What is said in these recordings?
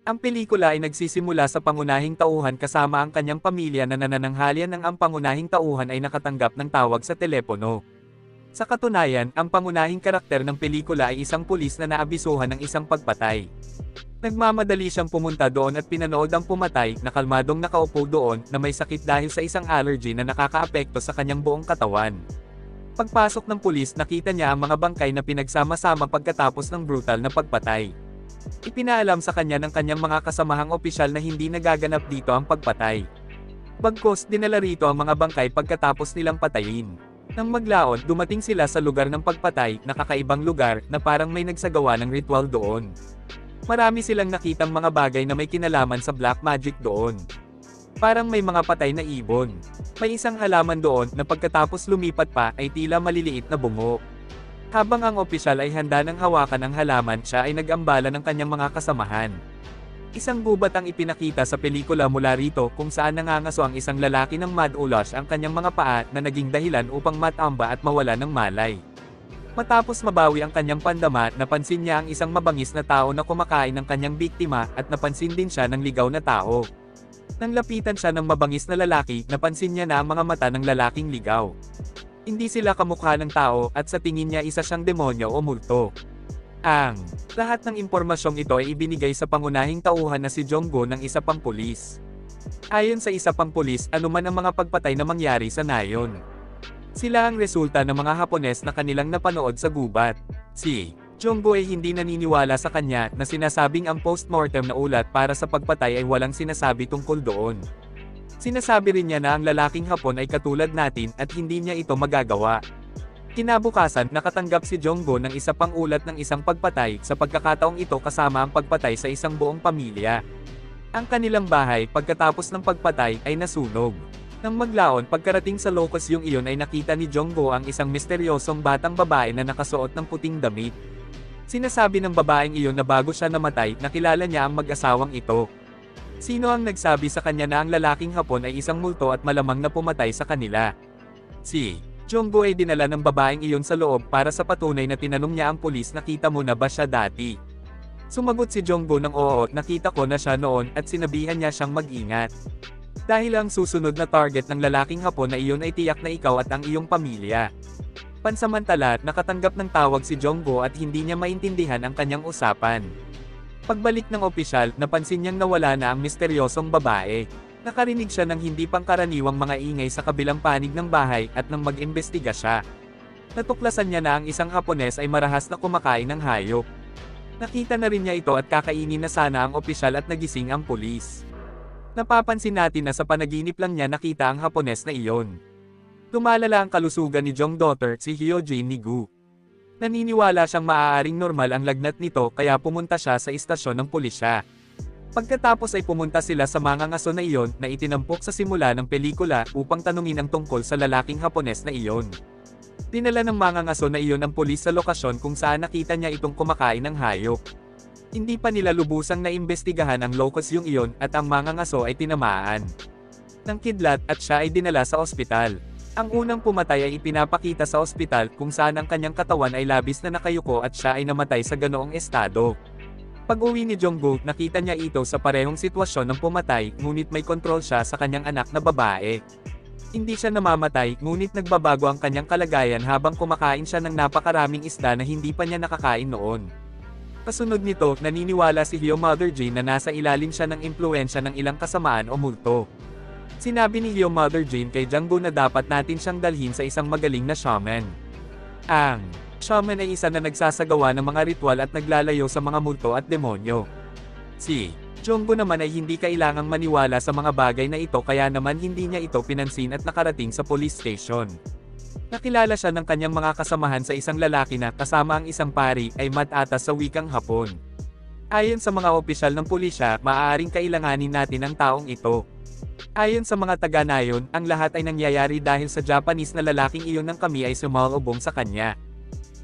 Ang pelikula ay nagsisimula sa pangunahing tauhan kasama ang kanyang pamilya na nanananghalian ng ang pangunahing tauhan ay nakatanggap ng tawag sa telepono. Sa katunayan, ang pangunahing karakter ng pelikula ay isang pulis na naabisuhan ng isang pagpatay. Nagmamadali siyang pumunta doon at pinanood ang pumatay na kalmadong nakaupo doon na may sakit dahil sa isang allergy na nakakaapekto sa kanyang buong katawan. Pagpasok ng pulis, nakita niya ang mga bangkay na pinagsama-sama pagkatapos ng brutal na pagpatay. Ipinaalam sa kanya ng kanyang mga kasamahang opisyal na hindi nagaganap dito ang pagpatay. Bagkus, dinala rito ang mga bangkay pagkatapos nilang patayin. Nang maglaon, dumating sila sa lugar ng pagpatay, na kakaibang lugar, na parang may nagsagawa ng ritual doon. Marami silang nakitang mga bagay na may kinalaman sa black magic doon. Parang may mga patay na ibon. May isang halaman doon na pagkatapos lumipat pa ay tila maliliit na bungo. Habang ang opisyal ay handa ng hawakan ang halaman, siya ay nag-ambala ng kanyang mga kasamahan. Isang gubat ang ipinakita sa pelikula mula rito kung saan nangangaso ang isang lalaki ng mad ulas ang kanyang mga paa na naging dahilan upang matamba at mawala ng malay. Matapos mabawi ang kanyang pandama, napansin niya ang isang mabangis na tao na kumakain ng kanyang biktima at napansin din siya ng ligaw na tao. Nang lapitan siya ng mabangis na lalaki, napansin niya na ang mga mata ng lalaking ligaw. Hindi sila kamukha ng tao at sa tingin niya isa siyang demonyo o multo. Lahat ng impormasyong ito ay ibinigay sa pangunahing tauhan na si Jong-go ng isa pang pulis. Ayon sa isa pang pulis, anuman ang mga pagpatay na mangyari sa nayon. Sila ang resulta ng mga Hapones na kanilang napanood sa gubat. Si Jong-go ay hindi naniniwala sa kanya na sinasabing ang post-mortem na ulat para sa pagpatay ay walang sinasabi tungkol doon. Sinasabi rin niya na ang lalaking Hapon ay katulad natin at hindi niya ito magagawa. Kinabukasan, nakatanggap si Jong-go ng isa pang ulat ng isang pagpatay, sa pagkakataong ito kasama ang pagpatay sa isang buong pamilya. Ang kanilang bahay pagkatapos ng pagpatay ay nasunog. Nang maglaon, pagkarating sa locus yung iyon ay nakita ni Jong-go ang isang misteryosong batang babae na nakasuot ng puting damit. Sinasabi ng babaeng iyon na bago siya namatay, nakilala niya ang mag-asawang ito. Sino ang nagsabi sa kanya na ang lalaking Hapon ay isang multo at malamang na pumatay sa kanila? Si Jong-go ay dinala ng babaeng iyon sa loob para sa patunay na tinanong niya ang pulis, nakita mo na ba siya dati? Sumagot si Jong-go ng oo, nakita ko na siya noon at sinabihan niya siyang mag-ingat. Dahil ang susunod na target ng lalaking Hapon na iyon ay tiyak na ikaw at ang iyong pamilya. Pansamantala, nakatanggap ng tawag si Jong-go at hindi niya maintindihan ang kanyang usapan. Pagbalik ng opisyal, napansin niyang nawala na ang misteryosong babae. Nakarinig siya ng hindi pangkaraniwang mga ingay sa kabilang panig ng bahay at nang mag-imbestiga siya, natuklasan niya na ang isang Hapones ay marahas na kumakain ng hayop. Nakita na rin niya ito at kakainin na sana ang opisyal at nagising ang pulis. Napapansin natin na sa panaginip lang niya nakita ang Hapones na iyon. Lumalala ang kalusugan ni Jong daughter, si Hyojin ni Gu. Naniniwala siyang maaaring normal ang lagnat nito kaya pumunta siya sa istasyon ng pulisya. Pagkatapos ay pumunta sila sa mga ngaso na iyon na itinampok sa simula ng pelikula upang tanungin ang tungkol sa lalaking Hapones na iyon. Dinala ng mga ngaso na iyon ang pulis sa lokasyon kung saan nakita niya itong kumakain ng hayop. Hindi pa nila lubusang naimbestigahan ang locus yung iyon at ang mga ngaso ay tinamaan ng kidlat at siya ay dinala sa ospital. Ang unang pumatay ay ipinapakita sa ospital kung saan ang kanyang katawan ay labis na nakayuko at siya ay namatay sa ganoong estado. Pag-uwi ni Jong-go, nakita niya ito sa parehong sitwasyon ng pumatay, ngunit may kontrol siya sa kanyang anak na babae. Hindi siya namamatay, ngunit nagbabago ang kanyang kalagayan habang kumakain siya ng napakaraming isda na hindi pa niya nakakain noon. Kasunod nito, naniniwala si Hyo Mother Jane na nasa ilalim siya ng impluensya ng ilang kasamaan o multo. Sinabi ni Hyo Mother Jane kay Jong-go na dapat natin siyang dalhin sa isang magaling na shaman. Ang shaman ay isa na nagsasagawa ng mga ritual at naglalayo sa mga multo at demonyo. Si Jong-go naman ay hindi kailangang maniwala sa mga bagay na ito kaya naman hindi niya ito pinansin at nakarating sa police station. Nakilala siya ng kanyang mga kasamahan sa isang lalaki na kasama ang isang pari ay matatas sa wikang Hapon. Ayon sa mga opisyal ng pulisya, maaaring kailanganin natin ang taong ito. Ayon sa mga taga-nayon, ang lahat ay nangyayari dahil sa Japanese na lalaking iyon ng kami ay sumalubong sa kanya.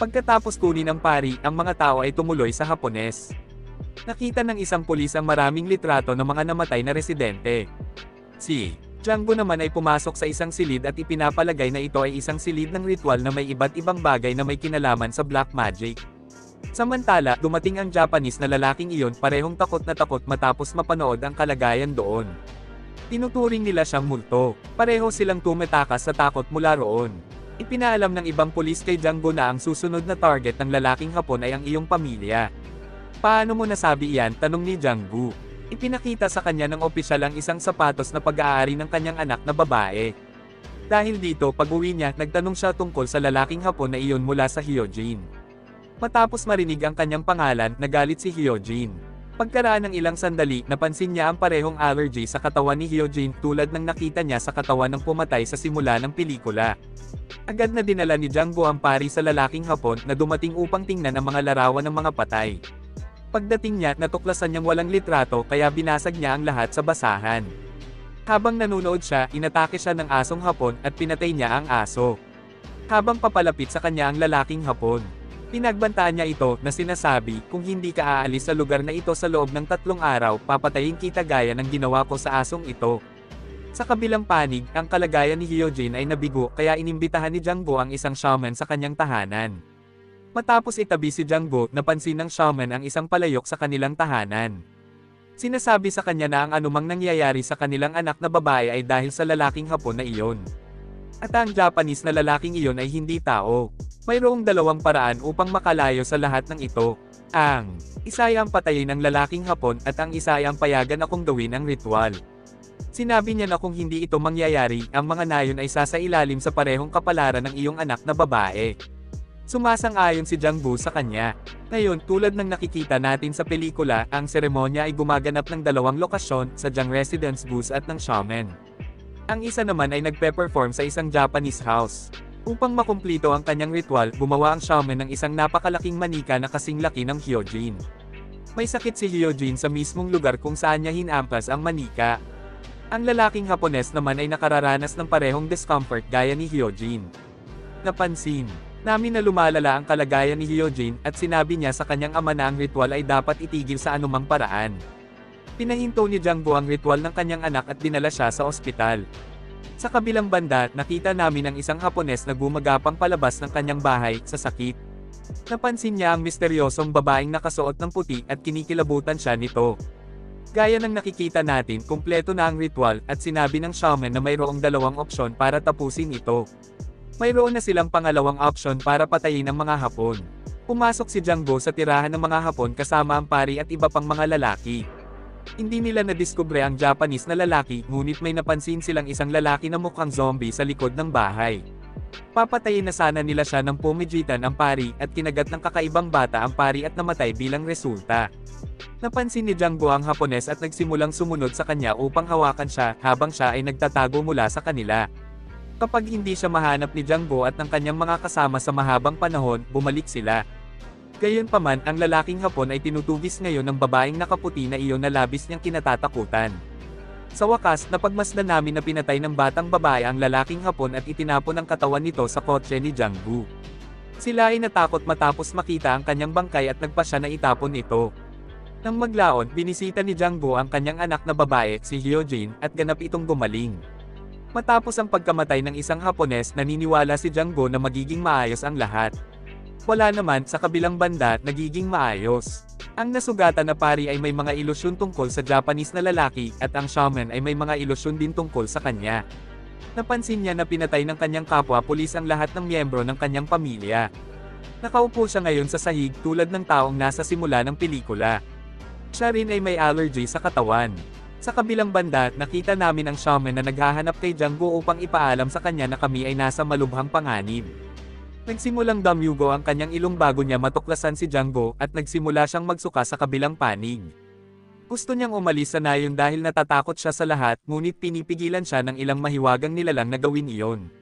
Pagkatapos kunin ang pari, ang mga tao ay tumuloy sa Hapones. Nakita ng isang pulis ang maraming litrato ng mga namatay na residente. Si Jong-go naman ay pumasok sa isang silid at ipinapalagay na ito ay isang silid ng ritual na may iba't ibang bagay na may kinalaman sa black magic. Samantala, dumating ang Japanese na lalaking iyon parehong takot na takot matapos mapanood ang kalagayan doon. Tinuturing nila siyang multo. Pareho silang tumatakas sa takot mula roon. Ipinaalam ng ibang pulis kay Django na ang susunod na target ng lalaking Hapon ay ang iyong pamilya. Paano mo nasabi iyan? Tanong ni Django. Ipinakita sa kanya ng opisyal ang isang sapatos na pag-aari ng kanyang anak na babae. Dahil dito, pag-uwi niya, nagtanong siya tungkol sa lalaking Hapon na iyon mula sa Hyojin. Matapos marinig ang kanyang pangalan, nagalit si Hyojin. Pagkaraan ng ilang sandali, napansin niya ang parehong allergy sa katawan ni Hyojin tulad ng nakita niya sa katawan ng pumatay sa simula ng pelikula. Agad na dinala ni Django ang pari sa lalaking Hapon na dumating upang tingnan ang mga larawan ng mga patay. Pagdating niya, natuklasan niyang walang litrato kaya binasag niya ang lahat sa basahan. Habang nanunood siya, inatake siya ng asong Hapon at pinatay niya ang aso. Habang papalapit sa kanya ang lalaking Hapon, pinagbantaan niya ito na sinasabi, kung hindi ka aalis sa lugar na ito sa loob ng 3 araw, papatayin kita gaya ng ginawa ko sa asong ito. Sa kabilang panig, ang kalagayan ni Hyojin ay nabigo kaya inimbitahan ni Django ang isang shaman sa kanyang tahanan. Matapos itabi si Django, napansin ng shaman ang isang palayok sa kanilang tahanan. Sinasabi sa kanya na ang anumang nangyayari sa kanilang anak na babae ay dahil sa lalaking Hapon na iyon. At ang Japanese na lalaking iyon ay hindi tao. Mayroong 2 paraan upang makalayo sa lahat ng ito. Ang isa ay ang patayin ng lalaking Hapon at ang isa ay ang payagan akong gawin ang ritual. Sinabi niya na kung hindi ito mangyayari, ang mga nayon ay sasailalim sa parehong kapalaran ng iyong anak na babae. Sumasang-ayon si Django sa kanya. Ngayon, tulad ng nakikita natin sa pelikula, ang seremonya ay gumaganap ng 2 lokasyon, sa Jang Residence Bus at ng shaman. Ang isa naman ay nagpe-perform sa isang Japanese house. Upang makumplito ang kanyang ritual, gumawa ang shaman ng isang napakalaking manika na kasing laki ng Hyojin. May sakit si Hyojin sa mismong lugar kung saan niya hinampas ang manika. Ang lalaking Hapones naman ay nakararanas ng parehong discomfort gaya ni Hyojin. Napansin namin na lumalala ang kalagayan ni Hyojin at sinabi niya sa kanyang ama na ang ritual ay dapat itigil sa anumang paraan. Pinahinto ni Django ang ritual ng kanyang anak at dinala siya sa ospital. Sa kabilang banda, nakita namin ang isang Hapones na gumagapang palabas ng kanyang bahay sa sakit. Napansin niya ang misteryosong babaeng nakasuot ng puti at kinikilabutan siya nito. Gaya ng nakikita natin, kumpleto na ang ritual at sinabi ng shaman na mayroong 2 opsyon para tapusin ito. Mayroon na silang pangalawang opsyon para patayin ang mga Hapon. Pumasok si Django sa tirahan ng mga Hapon kasama ang pari at iba pang mga lalaki. Hindi nila nadiskubre ang Japanese na lalaki, ngunit may napansin silang isang lalaki na mukhang zombie sa likod ng bahay. Papatayin na sana nila siya nang pumigitan ang pari at kinagat ng kakaibang bata ang pari at namatay bilang resulta. Napansin ni Django ang Hapones at nagsimulang sumunod sa kanya upang hawakan siya habang siya ay nagtatago mula sa kanila. Kapag hindi siya mahanap ni Django at ng kanyang mga kasama sa mahabang panahon, bumalik sila. Gayunpaman, ang lalaking Hapon ay tinutugis ngayon ng babaeng nakaputi na iyon na labis niyang kinatatakutan. Sa wakas, napagmasdan namin na pinatay ng batang babae ang lalaking Hapon at itinapon ang katawan nito sa kotse ni Django. Sila ay natakot matapos makita ang kanyang bangkay at nagpasya na itapon ito. Nang maglaon, binisita ni Django ang kanyang anak na babae, si Hyojin, at ganap itong gumaling. Matapos ang pagkamatay ng isang Hapones, naniniwala si Django na magiging maayos ang lahat. Wala naman, sa kabilang banda, nagiging maayos. Ang nasugatan na pari ay may mga ilusyon tungkol sa Japanese na lalaki, at ang shaman ay may mga ilusyon din tungkol sa kanya. Napansin niya na pinatay ng kanyang kapwa-pulis ang lahat ng miyembro ng kanyang pamilya. Nakaupo siya ngayon sa sahig tulad ng taong nasa simula ng pelikula. Siya rin ay may allergy sa katawan. Sa kabilang banda, nakita namin ang shaman na naghahanap kay Django upang ipaalam sa kanya na kami ay nasa malubhang panganib. Nagsimulang damyugo ang kanyang ilong bago niya matuklasan si Django at nagsimula siyang magsuka sa kabilang panig. Gusto niyang umalis sa nayon dahil natatakot siya sa lahat, ngunit pinipigilan siya ng ilang mahiwagang nilalang na gawin iyon.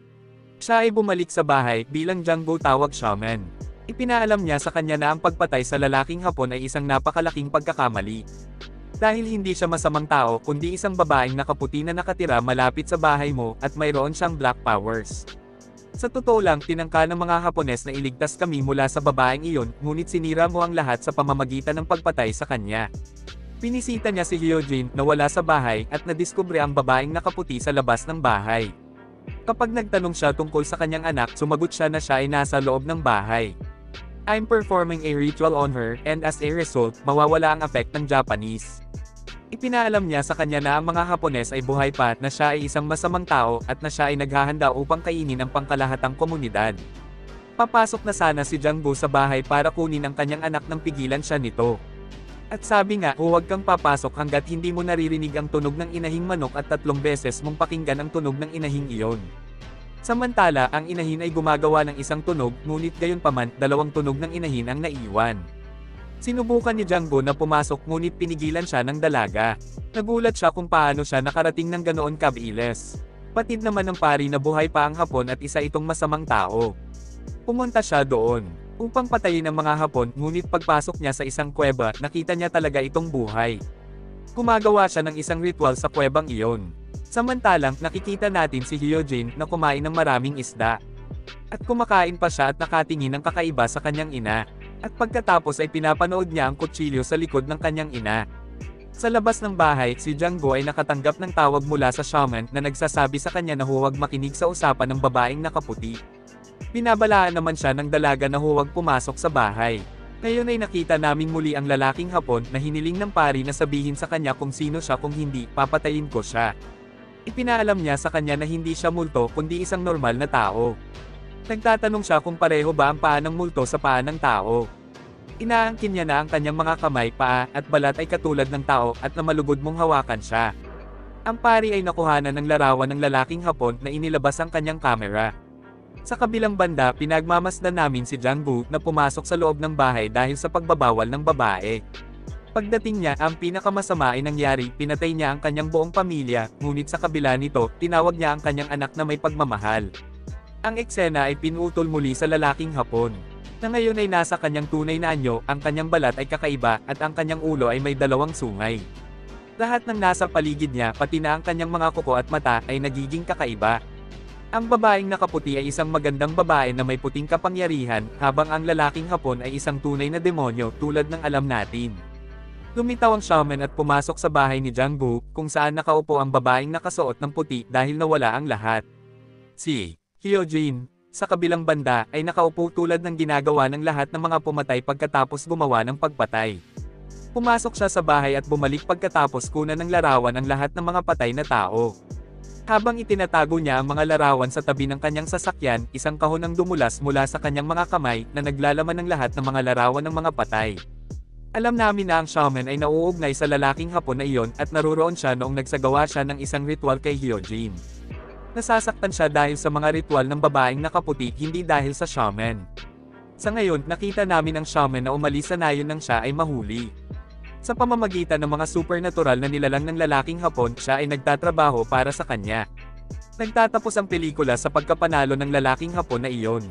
Siya ay bumalik sa bahay bilang Django tawag shaman. Ipinaalam niya sa kanya na ang pagpatay sa lalaking Hapon ay isang napakalaking pagkakamali. Dahil hindi siya masamang tao kundi isang babaeng nakaputi na nakatira malapit sa bahay mo at mayroon siyang black powers. Sa totoo lang, tinangka ng mga Hapones na iligtas kami mula sa babaeng iyon, ngunit sinira mo ang lahat sa pamamagitan ng pagpatay sa kanya. Pinisita niya si Hyojin na wala sa bahay at nadiskubre ang babaeng nakaputi sa labas ng bahay. Kapag nagtanong siya tungkol sa kanyang anak, sumagot siya na siya ay nasa loob ng bahay. I'm performing a ritual on her, and as a result, mawawala ang effect ng Japanese. Ipinaalam niya sa kanya na ang mga Hapones ay buhay pa at na siya ay isang masamang tao at na siya ay naghahanda upang kainin ang pangkalahatang komunidad. Papasok na sana si Janggo sa bahay para kunin ang kanyang anak nang pigilan siya nito. At sabi nga, huwag kang papasok hanggat hindi mo naririnig ang tunog ng inahing manok at 3 beses mong pakinggan ang tunog ng inahing iyon. Samantala, ang inahin ay gumagawa ng isang tunog, ngunit gayunpaman, 2 tunog ng inahin ang naiwan. Sinubukan ni Janggo na pumasok ngunit pinigilan siya ng dalaga. Nagulat siya kung paano siya nakarating ng ganoon kabilis. Patid naman ng pari na buhay pa ang Hapon at isa itong masamang tao. Pumunta siya doon upang patayin ang mga Hapon, ngunit pagpasok niya sa isang kuweba, nakita niya talaga itong buhay. Gumagawa siya ng isang ritual sa kuwebang iyon. Samantalang, nakikita natin si Hyojin na kumain ng maraming isda. At kumakain pa siya at nakatingin ng kakaiba sa kanyang ina. At pagkatapos ay pinapanood niya ang kutsilyo sa likod ng kanyang ina. Sa labas ng bahay, si Janggo ay nakatanggap ng tawag mula sa shaman na nagsasabi sa kanya na huwag makinig sa usapan ng babaeng nakaputi. Binabalaan naman siya ng dalaga na huwag pumasok sa bahay. Ngayon ay nakita naming muli ang lalaking Hapon na hiniling ng pari na sabihin sa kanya kung sino siya, kung hindi, papatayin ko siya. Ipinaalam niya sa kanya na hindi siya multo kundi isang normal na tao. Nagtatanong siya kung pareho ba ang paa ng multo sa paa ng tao. Inaangkin niya na ang kanyang mga kamay, paa, at balat ay katulad ng tao at na malugod mong hawakan siya. Ang pari ay nakuhanan ng larawan ng lalaking Hapon na inilabas ang kanyang kamera. Sa kabilang banda, pinagmamasdan namin si Janggo na pumasok sa loob ng bahay dahil sa pagbabawal ng babae. Pagdating niya, ang pinakamasama ay nangyari, pinatay niya ang kanyang buong pamilya, ngunit sa kabila nito, tinawag niya ang kanyang anak na may pagmamahal. Ang eksena ay pinutol muli sa lalaking Hapon, na ngayon ay nasa kanyang tunay na anyo, ang kanyang balat ay kakaiba, at ang kanyang ulo ay may 2 sungay. Lahat ng nasa paligid niya, pati na ang kanyang mga kuko at mata, ay nagiging kakaiba. Ang babaeng nakaputi ay isang magandang babae na may puting kapangyarihan, habang ang lalaking Hapon ay isang tunay na demonyo tulad ng alam natin. Lumitaw ang shaman at pumasok sa bahay ni Janggo, kung saan nakaupo ang babaeng nakasuot ng puti dahil nawala ang lahat. Si Hyojin, sa kabilang banda, ay nakaupo tulad ng ginagawa ng lahat ng mga pumatay pagkatapos gumawa ng pagpatay. Pumasok siya sa bahay at bumalik pagkatapos kunan ng larawan ang lahat ng mga patay na tao. Habang itinatago niya ang mga larawan sa tabi ng kanyang sasakyan, isang kahon ang dumulas mula sa kanyang mga kamay na naglalaman ng lahat ng mga larawan ng mga patay. Alam namin na ang shaman ay nauugnay sa lalaking Hapon na iyon at naruroon siya noong nagsagawa siya ng isang ritual kay Hyojin. Nasasaktan siya dahil sa mga ritual ng babaeng nakaputi, hindi dahil sa shaman. Sa ngayon, nakita namin ang shaman na umalis sa nayon nang siya ay mahuli. Sa pamamagitan ng mga supernatural na nilalang ng lalaking Hapon, siya ay nagtatrabaho para sa kanya. Nagtatapos ang pelikula sa pagkapanalo ng lalaking Hapon na iyon.